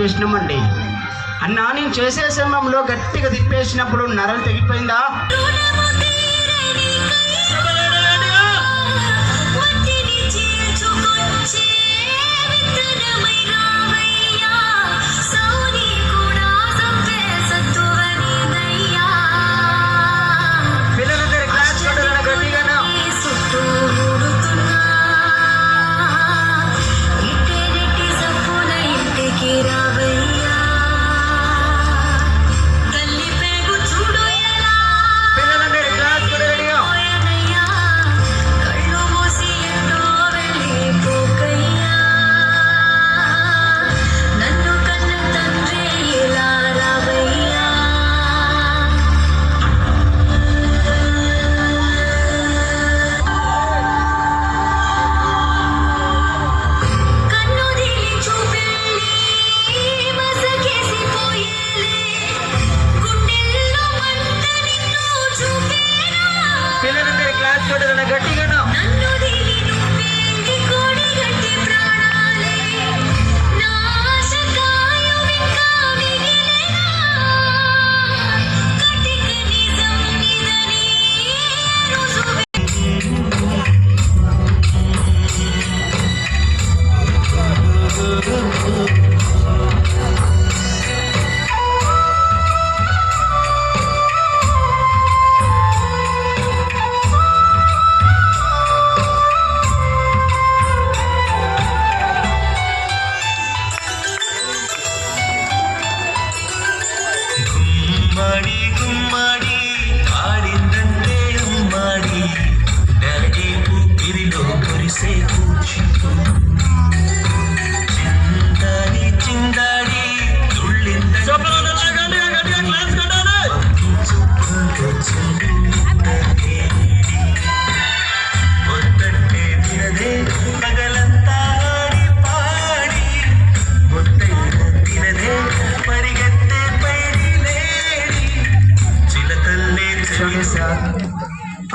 చేసినామండి. అన్నా నేను చేసే సమయంలో గట్టిగా తిప్పేసినప్పుడు నరలు తెగిపోయిందా?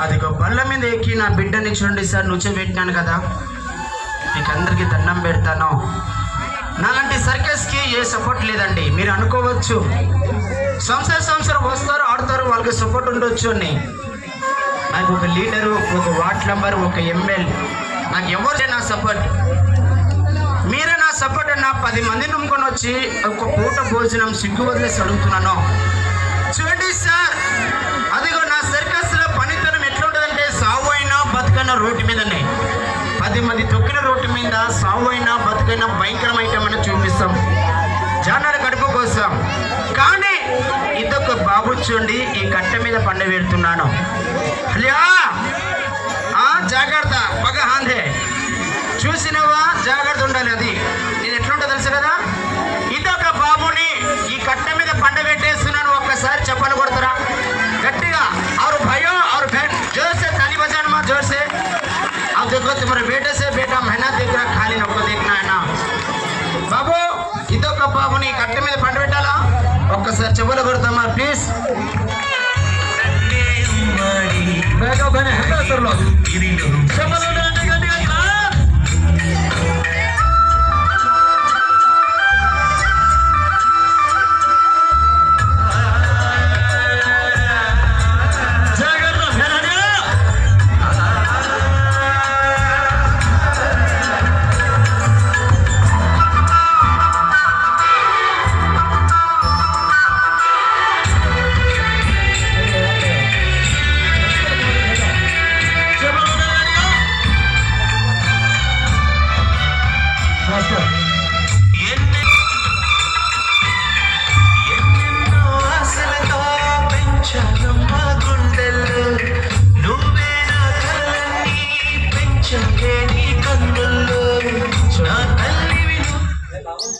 అదిగో బల్ల మీద ఎక్కి నా బిడ్డని చూడండి సార్ నుంచోబెట్టినాను కదా, మీకు అందరికీ దండం పెడతాను. నాలాంటి సర్కస్కి ఏ సపోర్ట్ లేదండి. మీరు అనుకోవచ్చు సంవత్సరం వస్తారు ఆడతారు వాళ్ళకి సపోర్ట్ ఉండొచ్చు అని. నాకు ఒక లీడరు, ఒక వార్డ్ మెంబర్, ఒక ఎమ్మెల్యే, నాకు ఎవరు నా సపోర్ట్. మీరే నా సపోర్ట్ అన్న. 10 మంది నమ్ముకొని వచ్చి ఒక పూట భోజనం సిగ్గు వదిలేసి అడుగుతున్నాను. చూడండి సార్, అదిగో నా సర్కస్లో పనితనం ఎట్లుంటుందంటే సావు అయినా బతుకైనా రోడ్డు మీదనే. 10 మంది తొక్కిన రోడ్డు మీద సావు అయినా బతుకైనా భయంకరం ఐటమ్ చూపిస్తాం జనాల కడుపు కోసం. కానీ ఇదొక బాబు చూడండి, ఈ కట్ట మీద పండ పెడుతున్నాను. జాగ్రత్త, పగ హాందే చూసినవా, జాగ్రత్త ఉండాలి. అది నేను ఎట్లుంటో తెలుసు కదా. ఇదొక బాబుని ఈ కట్ట మీద పండ పెట్టేస్తున్నాను. ఒక్కసారి చెప్పలు కొడతారా గట్టిగా? और भाइयों और बहन जोर से ताली बजाना मत, जोर से। अब देखो तुम्हारे बेटे से बेटा मेहनत देख रहा, खाली नौको देखना है ना बाबू. ఇదొక బాబుని కట్ట మీద పండ పెట్టాలా? ఒక్కసారి చెవులు కొడతామా ప్లీజ్?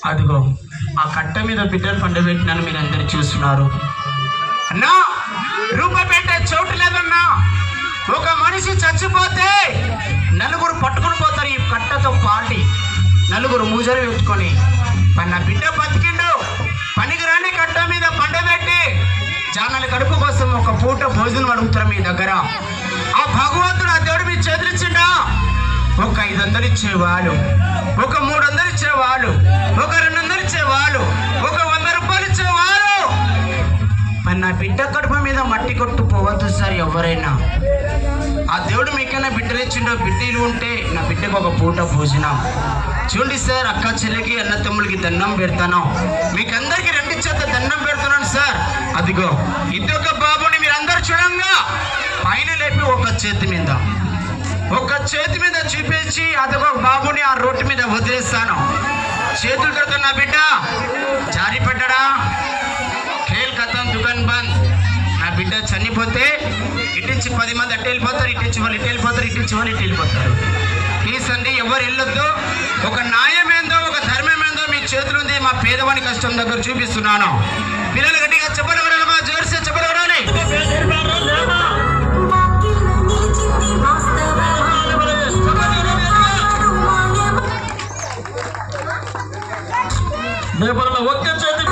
అదిగో ఆ కట్ట మీద బిడ్డలు పండబెట్టినాను, మీరు అందరు చూస్తున్నారు. అన్నా రూపాయి పెట్టే చోటు లేదన్నా. ఒక మనిషి చచ్చిపోతే నలుగురు పట్టుకుని పోతారు ఈ కట్టతో పాటి, నలుగురు మూజలు పెట్టుకొని. నా బిడ్డ బతికిండు, పనికి రాని కట్ట మీద పండబెట్టి జానాల కడుపు కోసం ఒక పూట భోజనం అడుగుతారు మీ దగ్గర. ఆ భగవంతుడు ఆ దేవుడు మీ చేతులిచ్చిండా? ఒక 500 ఇచ్చేవాళ్ళు, ఒక 300 ఇచ్చేవాళ్ళు, ఒక 200 ఇచ్చేవాళ్ళు. ఎవరైనా ఆ దేవుడు మీకైనా బిడ్డనిచ్చిండో బిడ్డలు ఉంటే నా బిడ్డకు ఒక పూట భోజనం. చూడండి సార్, అక్క చెల్లికి అన్న తమ్ముడికి దండం పెడతాను. మీకు అందరికి రెండు చేత దండం పెడుతున్నాను సార్. అదిగో ఇదొక బాబుని మీరు అందరు చూడంగా పైన లేపి ఒక చేతి మీద చూపించి అదొక బాబుని ఆ రోడ్డు మీద వదిలేస్తాను. చేతులు కడుతున్నా బిడ్డ జారి పడ్డా ఖేల్ ఖతం దుకాన్ బంద్. నా బిడ్డ చనిపోతే ఇటించి 10 మంది అట్టు వెళ్ళిపోతారు, ఇటించి వాళ్ళు ఇటు వెళ్ళిపోతారు, ఇటించి వాళ్ళు ఇటు వెళ్ళిపోతారు. ప్లీజ్ అండి, ఎవరు వెళ్ళొద్దు. ఒక న్యాయం ఏందో ఒక ధర్మం ఏందో మీ చేతులు ఉంది. మా పేదవాని కష్టం దగ్గర చూపిస్తున్నాను. పిల్లలు గట్టిగా చెప్పగలగాలి, మా జోర్సే చెప్పగలగాలి. ఒక్క చేతి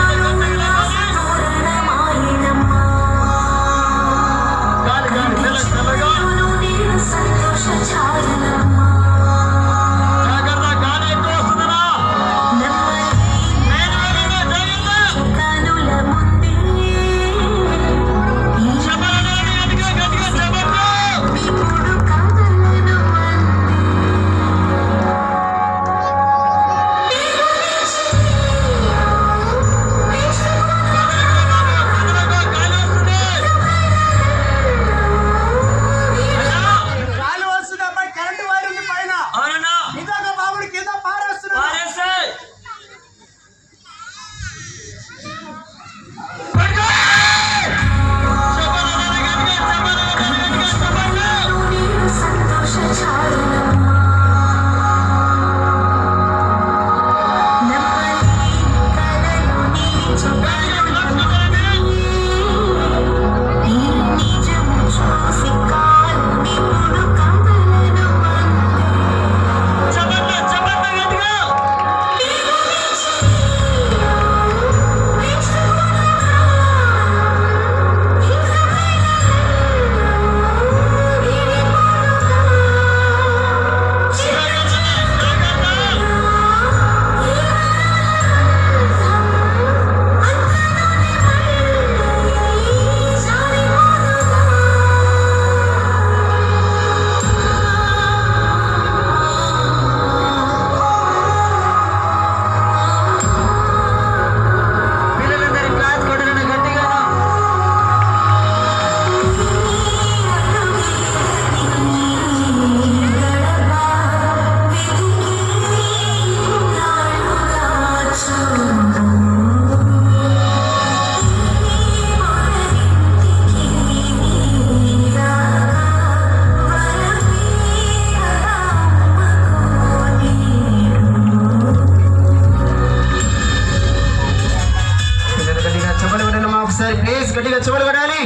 గట్టిగా చెవులు కొడాలి.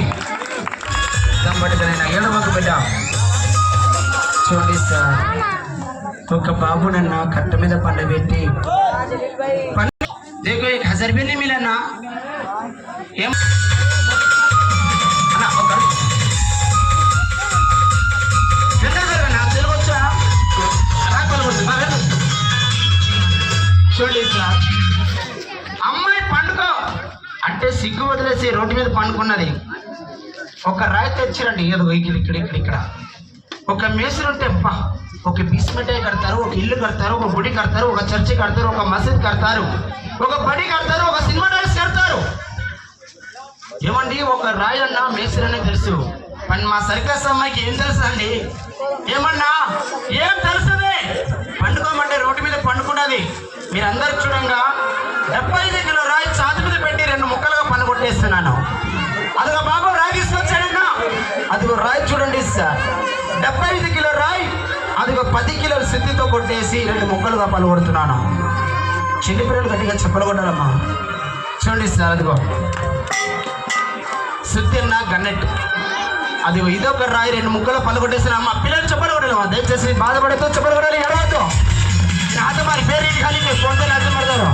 ఏడవకు బిడ్డ. చూడండి సార్, ఒక బాబు నన్న కట్ట మీద పండబెట్టి देखो 1000 भी नहीं मिला ना. చూడండి సార్, అమ్మాయి పండుకో అంటే సిగ్గు వదిలేసి రోడ్డు మీద పండుకున్నది. ఒక రాయి తెచ్చిరండి, ఏదో ఇక్కడ ఒక మేసులు ఉంటే ఒక బిస్మిటాయి కడతారు, ఒక ఇల్లు కడతారు, ఒక గుడి కడతారు, ఒక చర్చి కడతారు, ఒక మసీద్ కడతారు, ఒక బడి కడతారు, ఒక సినిమా డాన్స్ కడతారు. ఏమండి, ఒక రాయి అన్న మేసులు అనే తెలుసు, కానీ మా సర్కస్ అమ్మాయికి ఏం తెలుసు అండి? ఏమన్నా ఏం తెలుసుది? పండుకోమంటే రోడ్డు మీద పండుకున్నది. మీరందరూ చూడంగా 75 కిలో రాయి ఛాతి మీద పెట్టి 2 ముక్కలుగా పన్ను కొట్టేస్తున్నాను. అదిగో బాబు రాయి తీసుకొచ్చాడన్నా, అదిగో రాయి చూడండి సార్, 75 కిలో రాయి, అదిగో 10 కిలోల సిద్ధితో కొట్టేసి 2 ముక్కలుగా పన్ను కొడుతున్నాను. చిన్న పిల్లలు గట్టిగా చెప్పలు కొట్టాలమ్మా. చూడండి సార్, అదిగో సుత్తి అన్న గన్నెట్, అదిగో ఇదొక రాయి 2 ముక్కలు పన్ను కొట్టేసిన అమ్మ. పిల్లలు చెప్పలు కొట్టాలమ్మా, దయచేసి బాధపడుతూ చెప్పలు కొట్టాలి. ఎడవద్దు, నాతో మరి పేరు ఇంటి ఖాళీ ఫోన్తో నాశనం పడతారు.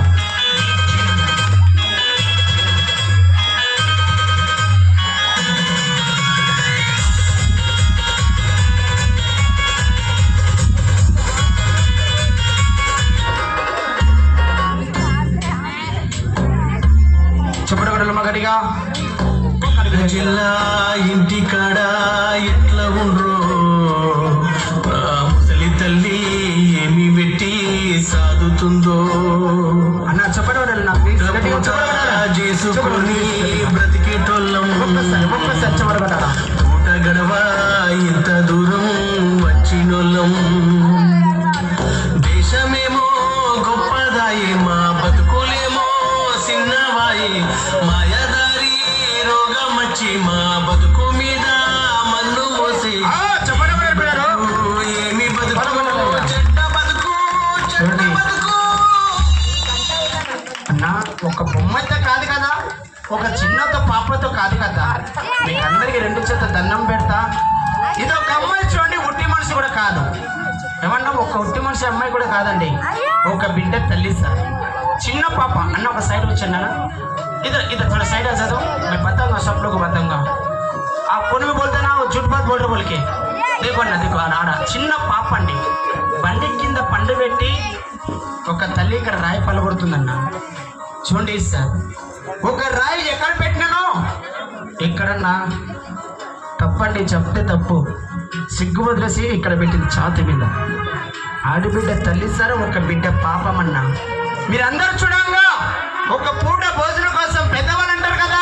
చెప్పడం గట్టిగా జిల్లా ఇంటికాడ ఎట్లా ఉండ్రో ముసలి తల్లి ఏమి పెట్టి సాదుతుందో అన్న చెప్పడం చేసుకొని బ్రతికేటోళ్ళం చెప్పబడాలా పూట గడవ ఇంత దూరం వచ్చినోళ్ళం దేశమేమో గొప్పదాయి మా బతుకులేమో చిన్నవాయి మాయదారి రోగం వచ్చి మా బతుకు మీద మన్ను పోసి ఏమి బతుకు చెడ్డ బతుకు చెడ్డ బతుకు అన్న ఒక బొమ్మతో కాదు కదా, ఒక చిన్నతో పాపతో కాదు కదా, మీకు అందరికి రెండు చేత దండం పెడతా. ఇది ఒక అమ్మాయి చూడండి, ఉట్టి మనిషి కూడా కాదు. ఏమన్నా ఒక ఉట్టి మనిషి అమ్మాయి కూడా కాదండి, ఒక బిడ్డ తల్లి సార్, చిన్న పాప. అన్న ఒక సైడ్ వచ్చాను इधर इधर थोड़ा साइड आ जाओ, मैं बताऊंगा सब लोग को बताऊंगा. आप कौन भी बोलते ना वो झूठ बात बोल रहे बोल के देखो ना, देखो ఆడ చిన్న పాప అండి, బండి కింద పండు పెట్టి ఒక తల్లి ఇక్కడ రాయి పలగొడుతుందన్న. చూడండి సార్, ఒక రాయి ఎక్కడ పెట్టినాను, ఎక్కడన్నా తప్పండి, చెప్తే తప్పు, సిగ్గు వదిలేసి ఇక్కడ పెట్టింది ఛాతి మీద. ఆడబిడ్డ తల్లి సార్, ఒక బిడ్డ పాపమన్నా. మీరందరూ చూడంగా ఒక పూట భోజనం కోసం పెద్దవాళ్ళు అంటారు కదా,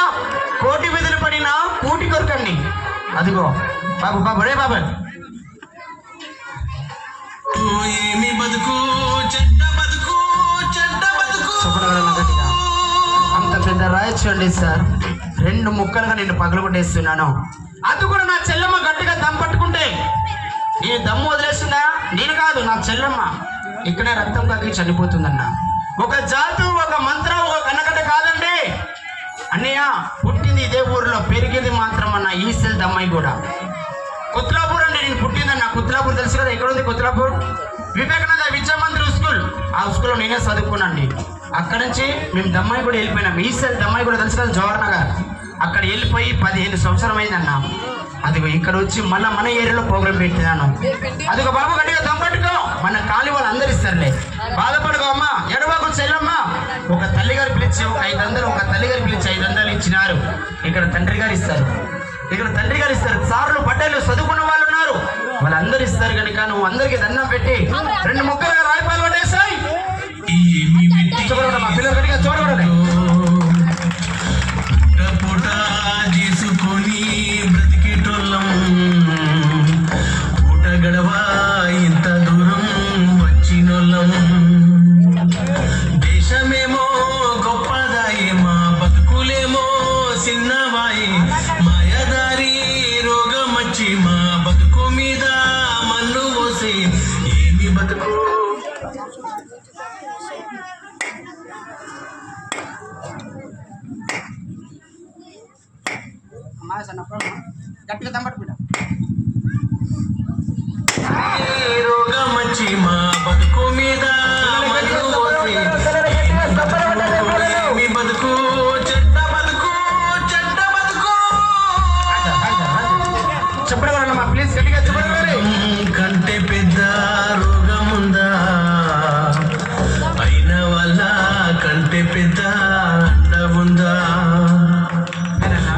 కోటి విధులు పడిన కూటి కొరకండి. అదిగో బాబు బాబు రే బాబు, ఏమి బతుకు చెడ్డ బతుకు చెడ్డ బతుకు చెప్పగలగట్టిగా అంత పెద్ద రాయి చూడండి సార్, రెండు ముక్కలుగా నేను పగలగొట్టేస్తున్నాను. అది కూడా నా చెల్లెమ్మ గట్టిగా దమ్ పట్టుకుంటే నేను దమ్ము వదిలేస్తుందా, నేను కాదు నా చెల్లెమ్మ ఇక్కడే రక్తం కక్కి చనిపోతుందన్న. ఒక జాతు, ఒక మంత్రం, ఒక కనకట కాదండి అన్నయ్య. పుట్టింది ఇదే ఊరిలో, పెరిగింది మాత్రం అన్న ఈసెల్ దమ్మాయి కూడా. కుత్లాపూర్ అండి నేను పుట్టిందన్న. కుత్లాపూర్ తెలుసు కదా, ఎక్కడ ఉంది కుత్లాపూర్? వివేకానంద విద్యామందిర్ స్కూల్, ఆ స్కూల్లో నేనే చదువుకున్నాండి. అక్కడ నుంచి మేము దమ్మాయి కూడా వెళ్ళిపోయినాం. ఈసెల్ దమ్మాయి కూడా తెలుసు కదా, జవహర్ నగర్. అక్కడ వెళ్ళిపోయి 15 సంవత్సరం అయిందన్న. అదిగో ఇక్కడ వచ్చి మళ్ళీ మన ఏరియాలో ప్రోగ్రామ్ పెట్టినాను. అదిగో బాబు గట్టిగా దమ్మట్టుకో, మన కాలి వాళ్ళు అందరు ఇస్తారులే, బాధపడుకో అమ్మా, ఎడబాకు చెల్లమ్మా. ఒక తల్లి గారు పిలిచి ఒక 500, ఒక తల్లి గారు పిలిచి 500 ఇచ్చినారు. ఇక్కడ తండ్రి గారు ఇస్తారు, ఇక్కడ తండ్రి గారు ఇస్తారు. సార్లు పట్టేలు చదువుకున్న వాళ్ళు ఉన్నారు, వాళ్ళందరూ ఇస్తారు కనుక నువ్వు అందరికి దండం పెట్టి 2 ముక్కలుగా రాయిపాలు పట్టేసాయి. మా పిల్లలు గట్టిగా చూడకూడదు. పూట చేసుకొని బ్రతికేటోళ్ళం పూట గడవ ఇంత దూరం వచ్చినోళ్ళం దేశమేమో గొప్పదాయి మా బతుకులేమో చిన్నవాయి మాయదారి రోగం వచ్చి మా బతుకు మీద మన్ను పోసి ఏమి బతుకు గట్టిగా దమ్మట్టుకుంటా. రోగం వచ్చి మా బతుకు మీద మన్ను పోసి ఏమి బతుకు చెడ్డ బతుకు చెడ్డ బతుకు చెప్పడం ప్లీజ్ గట్టిగా చెప్పడం. కంటే పెద్ద రోగం ఉందా, అయిన వల్ల కంటే పెద్ద అండ ఉందా,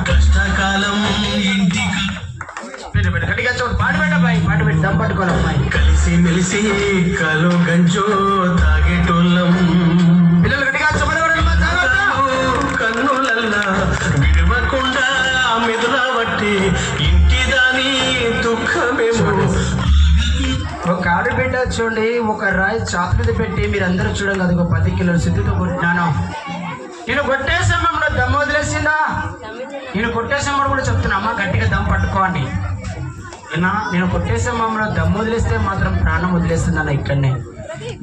కష్టకాలం ఇంటికి గట్టిగా పాటు పెట్టబాయి, పాటు పెట్టి దమ్ పట్టుకోవాలి అమ్మాయి. కలిసి మెలిసి కలు గంజో తాగేటోళ్ళం పిల్లలు గట్టిగా చెప్పడం. కన్నులల్లా విడవకుండా మెదులా బట్టి ఇంటి దాని దుఃఖమేమో. ఒక ఆడబిడ్డ చూడండి, ఒక రాయి చాకు మీద పెట్టి మీరందరూ చూడండి, అది ఒక 10 కిలోల సిద్ధితో కొట్టినాను. నేను కొట్టే సమయంలో దమ్ము వదిలేసిందా, నేను కొట్టే సమయంలో కూడా చెప్తున్నా అమ్మ గట్టిగా దమ్ పట్టుకోండి. నేను కొట్టే సమయంలో దమ్ము వదిలేస్తే మాత్రం ప్రాణం వదిలేస్తుందన్న. ఇక్కడనే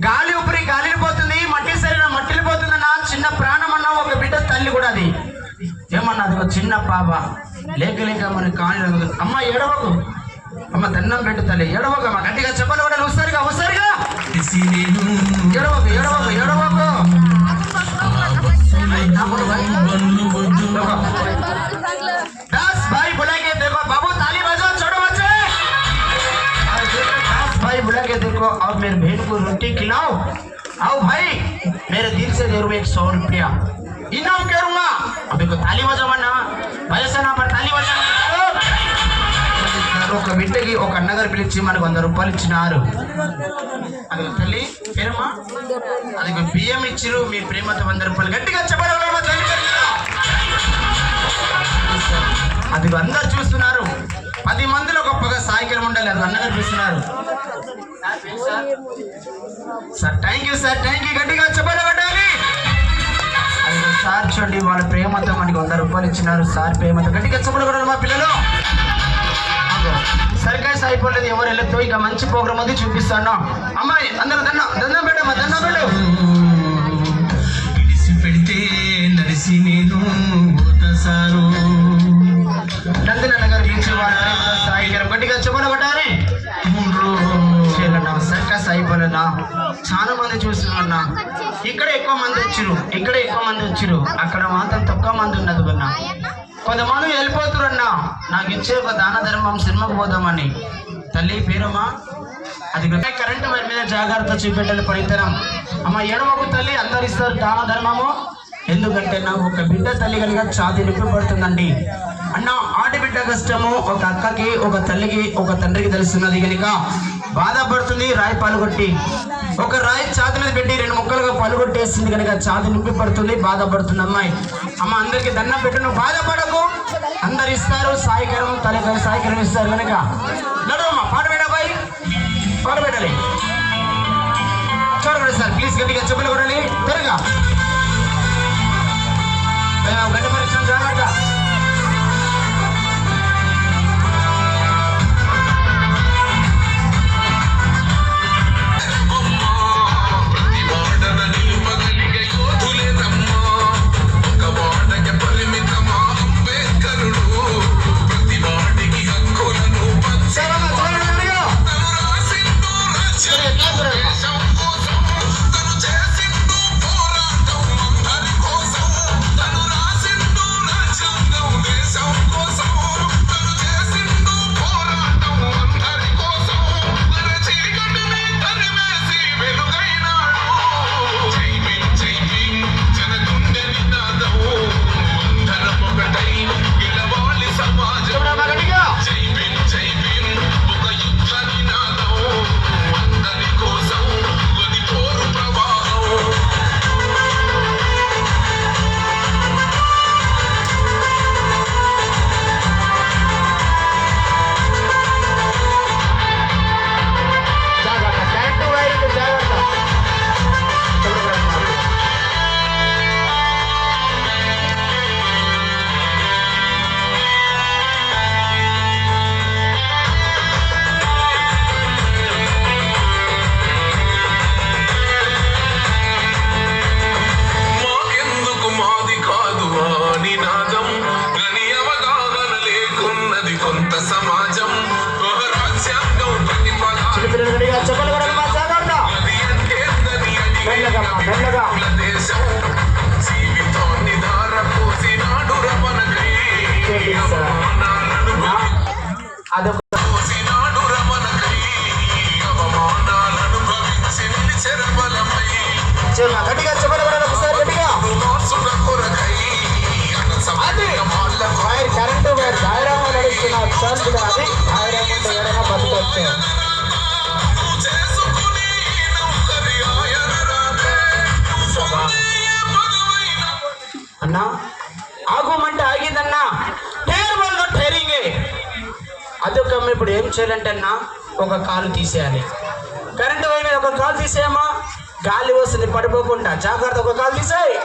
గాలి ఊపిరి గాలిని పోతుంది, మట్టి సరైన మట్టిని పోతుందన్న. చిన్న ప్రాణం అన్న, ఒక బిడ్డ తల్లి కూడా. అది ఏమన్నా, అది ఒక చిన్న పాప లేక లేక మన కాళ్ళు. అమ్మ ఏడవకు అమ్మ, దండం పెట్టు తల్లి, ఏడవకు అమ్మ. గట్టిగా చెప్పలు కూడా వస్తారుగా వస్తారుగా, ఏడవకు ఏడవకు ఏడవకు. दास भाई बुला के देखो, बाबू ताली बजाओ, छोड़ो बच्चे। दास भाई बुला के देखो, और मेरे बहन को रोटी खिलाओ। आओ भाई, मेरे दिल से दे रहा हूँ 100 रुपया इनाम करूंगा. अब देखो ताली बजाओ ना, వయసు నా తల్లి వల్ల ఒక బిడ్డకి ఒక అన్నగారు పిలిచి మనకు 100 రూపాయలు ఇచ్చినారు. అది తల్లి పేరమ్మా, అది బియ్యం ఇచ్చిరు. మీ ప్రేమతో 100 రూపాయలు గట్టిగా చెప్పగలమా తల్లి? అది అందరు చూస్తున్నారు. 10 మందిలో గొప్పగా సాయికరం ఉండాలి. అది అన్నగారు చూస్తున్నారు. Sir thank you sir, thank you. గట్టిగా చెప్పగలగాలి. అది సార్ చూడండి, వాళ్ళ ప్రేమతో మనకి 100 రూపాయలు ఇచ్చినారు. సార్ ప్రేమతో గట్టిగా చెప్పగలగాలి మా పిల్లలు. సర్కస్ అయిపోలేదు, ఎవరు వెళ్ళతో ఇక మంచి ప్రోగ్రామ్ అది చూపిస్తాను. అమ్మాయి అందరూ దండం పెట్టమ్మా, దండం పెట్టు. ఇడిసి పెడితే నడిసి నేను సారు నందనన్న గారు పిలిచి వాళ్ళ సాయికరం గట్టిగా చెప్పలు కొట్టాలి. సర్కస్ అయిపోలేదా? చాలా మంది చూస్తున్నా. ఇక్కడ ఎక్కువ మంది వచ్చిరు, అక్కడ మాత్రం తక్కువ మంది ఉన్నది కన్నా. కొంతమంది వెళ్ళిపోతురన్నా, నాకు ఇచ్చే ఒక దాన ధర్మం సినిమాకు పోదామని. తల్లి పేరమ్మా, అది కరెంటు వారి మీద జాగ్రత్త చూపెట్టాలి పరితరం. అమ్మ ఎడమకు తల్లి అందరు ఇస్తారు దాన ధర్మము. ఎందుకంటే నాకు ఒక బిడ్డ తల్లి కలిగా ఛాతి నొప్పి పడుతుందండి అన్న. ఆడబిడ్డ కష్టము ఒక అక్కకి, ఒక తల్లికి, ఒక తండ్రికి తెలుస్తున్నది కనుక బాధపడుతుంది. రాయి పాలుగొట్టి ఒక రాయి ఛాతి మీద పెట్టి 2 ముక్కలుగా పాలుగొట్టేస్తుంది కనుక ఛాతి నొప్పి పడుతుంది, బాధపడుతుంది అమ్మాయి. అమ్మ అందరికి దండం పెట్టు, నువ్వు బాధపడకు. అందరు ఇస్తారు సాయికరం, తల్లి సాయికరం ఇస్తారు కనుక నడవమ్మా. పాట పెట్టాబాయి, పాట పెట్టాలి. చూడండి సార్ ప్లీజ్ గట్టిగా చెప్పులు కొడాలి త్వరగా. గడ్డ పరీక్ష జాగ్రత్త. గట్టిగా చెప్పాలి ఒకసారి గట్టిగా. అది కరెంటు దాయరామా నడుస్తున్నారు సార్, అది దాయరామంటే ఎవరైనా బతుకొచ్చే. అన్నా ఆగుమంటే ఆగిదన్నా, టైరింగే. అదొక ఇప్పుడు ఏం చేయాలంటే అన్నా, ఒక కాలు తీసేయాలి. కరెంటు వైపు మీద ఒక కాలు తీసేయమ్మా, గాలి వస్తుంది పడిపోకుండా జాగ్రత్త. ఒక కాలు తీసేయి.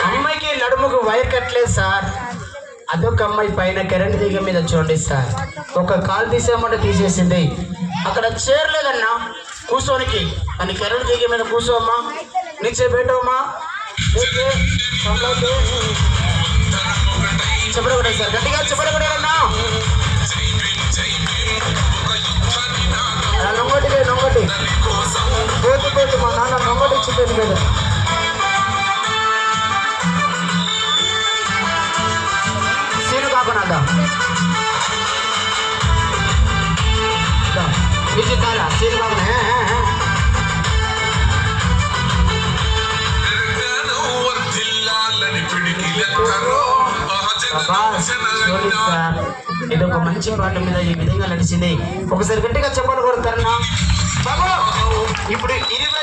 అమ్మాయికి నడుముకు వైర్ కట్టలేదు సార్. అదొక అమ్మాయి పైన కరెంట్ తీగ మీద చూడండి సార్, ఒక కాలు తీసేయమంటే తీసేసింది. అక్కడ చేరలేదన్నా కూర్చోనికి, అని కరెంట్ తీగ మీద కూర్చోమ్మా, నీచే పెట్టవమ్మా. చెప్పకూడదు సార్, గట్టిగా చెప్పకూడదన్నా. నొంగటి పోతు మా నాన్న నొంగటి ఇచ్చింది కదా. సీను కాకుండా ఇది కాదా సీను కాకుండా sorry సార్. ఇది ఒక మంచి పాట మీద ఈ విధంగా నడిచింది. ఒకసారి గట్టిగా చెప్పాలి కొడతారన్నా బాబు. ఇప్పుడు 20